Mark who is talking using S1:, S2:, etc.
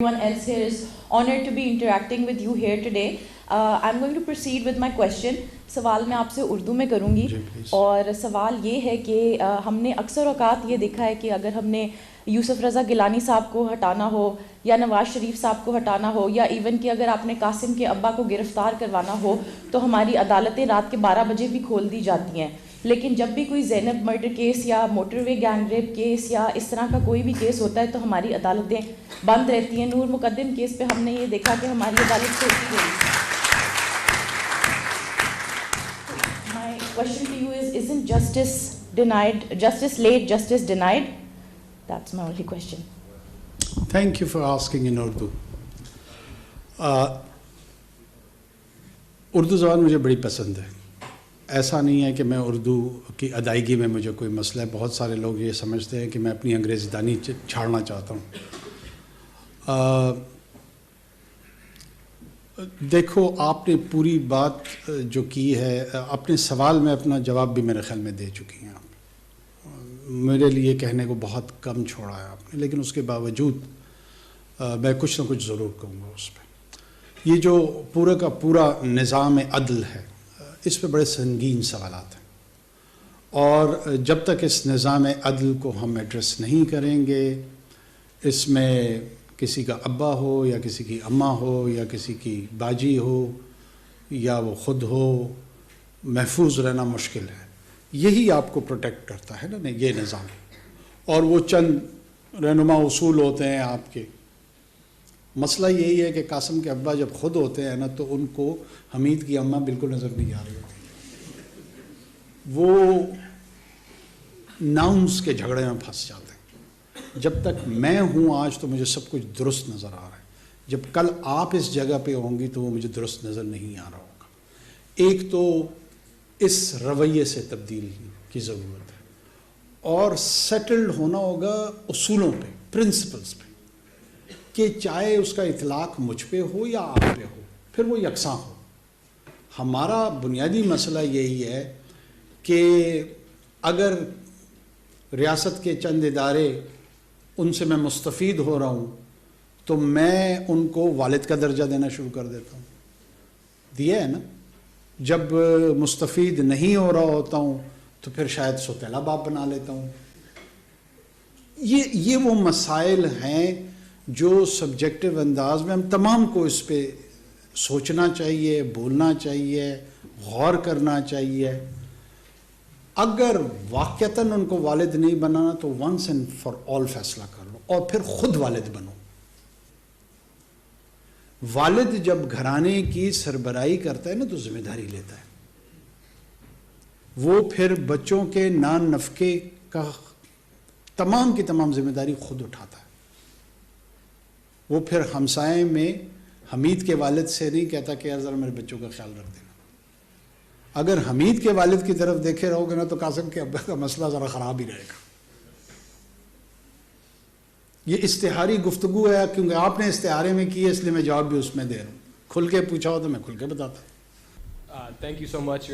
S1: Everyone else here is honored to be interacting with you here today. I'm going to proceed with my question. سوال میں آپ سے اردو میں کروں گی اور سوال یہ ہے کہ ہم نے اکثر اوقات یہ دیکھا ہے کہ اگر ہم نے یوسف رضا گیلانی صاحب کو ہٹانا ہو یا نواز شریف صاحب کو ہٹانا ہو یا ایون کہ اگر آپ نے قاسم کے ابا کو گرفتار کروانا ہو تو ہماری عدالتیں رات کے 12 بجے بھی کھول دی جاتی ہیں، لیکن جب بھی کوئی زینب مرڈر کیس یا موٹر وے گینگ ریپ کیس یا اس طرح کا کوئی بھی کیس ہوتا ہے تو ہماری عدالتیں بند رہتی ہیں. نور مقدم کیس پہ ہم نے یہ دیکھا کہ ہماری عدالت کھولتی گئی. My question to you is, isn't justice denied, justice late, justice denied? That's my only question.
S2: Thank you for asking in Urdu. Urdu زبان مجھے بڑی پسند ہے. ایسا نہیں ہے کہ میں اردو کی ادائیگی میں مجھے کوئی مسئلہ ہے. بہت سارے لوگ یہ سمجھتے ہیں کہ میں اپنی انگریزی دانی چھاڑنا چاہتا ہوں. دیکھو آپ نے پوری بات جو کی ہے اپنے سوال میں اپنا جواب بھی میرے خیال میں دے چکی ہیں آپ. میرے لیے کہنے کو بہت کم چھوڑا ہے آپ نے، لیکن اس کے باوجود میں کچھ نہ کچھ ضرور کہوں گا اس پہ. یہ جو پورا کا پورا نظام عدل ہے اس پہ بڑے سنگین سوالات ہیں، اور جب تک اس نظام عدل کو ہم ایڈریس نہیں کریں گے، اس میں کسی کا ابا ہو یا کسی کی اماں ہو یا کسی کی باجی ہو یا وہ خود ہو، محفوظ رہنا مشکل ہے. یہی آپ کو پروٹیکٹ کرتا ہے نا یہ نظام، اور وہ چند رہنما اصول ہوتے ہیں آپ کے. مسئلہ یہی ہے کہ قاسم کے ابا جب خود ہوتے ہیں نا تو ان کو حمید کی اماں بالکل نظر نہیں آ رہی ہوتی، وہ ناؤنس کے جھگڑے میں پھنس جاتے ہیں. جب تک میں ہوں آج تو مجھے سب کچھ درست نظر آ رہا ہے، جب کل آپ اس جگہ پہ ہوں گی تو وہ مجھے درست نظر نہیں آ رہا ہوگا. ایک تو اس رویے سے تبدیل کی ضرورت ہے، اور سیٹلڈ ہونا ہوگا اصولوں پہ، پرنسپلز پہ، کہ چاہے اس کا اطلاق مجھ پہ ہو یا آپ پہ ہو، پھر وہ یکساں ہو. ہمارا بنیادی مسئلہ یہی ہے کہ اگر ریاست کے چند ادارے ان سے میں مستفید ہو رہا ہوں تو میں ان کو والد کا درجہ دینا شروع کر دیتا ہوں. دیا ہے نا. جب مستفید نہیں ہو رہا ہوتا ہوں تو پھر شاید سوتیلا باپ بنا لیتا ہوں. یہ وہ مسائل ہیں جو سبجیکٹو انداز میں ہم تمام کو اس پہ سوچنا چاہیے، بولنا چاہیے، غور کرنا چاہیے. اگر واقعتاً ان کو والد نہیں بنانا تو ونس اینڈ فار آل فیصلہ کر لو اور پھر خود والد بنو. والد جب گھرانے کی سربراہی کرتا ہے نا تو ذمہ داری لیتا ہے. وہ پھر بچوں کے نان نفقے کا تمام کی تمام ذمہ داری خود اٹھاتا ہے. وہ پھر ہمسائے میں حمید کے والد سے نہیں کہتا کہ یار ذرا میرے بچوں کا خیال رکھ دینا. اگر حمید کے والد کی طرف دیکھے رہو گے نا تو قاسم کے ابا کا مسئلہ ذرا خراب ہی رہے گا. یہ اشتہاری گفتگو ہے کیونکہ آپ نے اشتہارے میں کی ہے، اس لیے میں جواب بھی اس میں دے رہا ہوں. کھل کے پوچھا ہو تو میں کھل کے بتاتا.
S3: Thank you so much.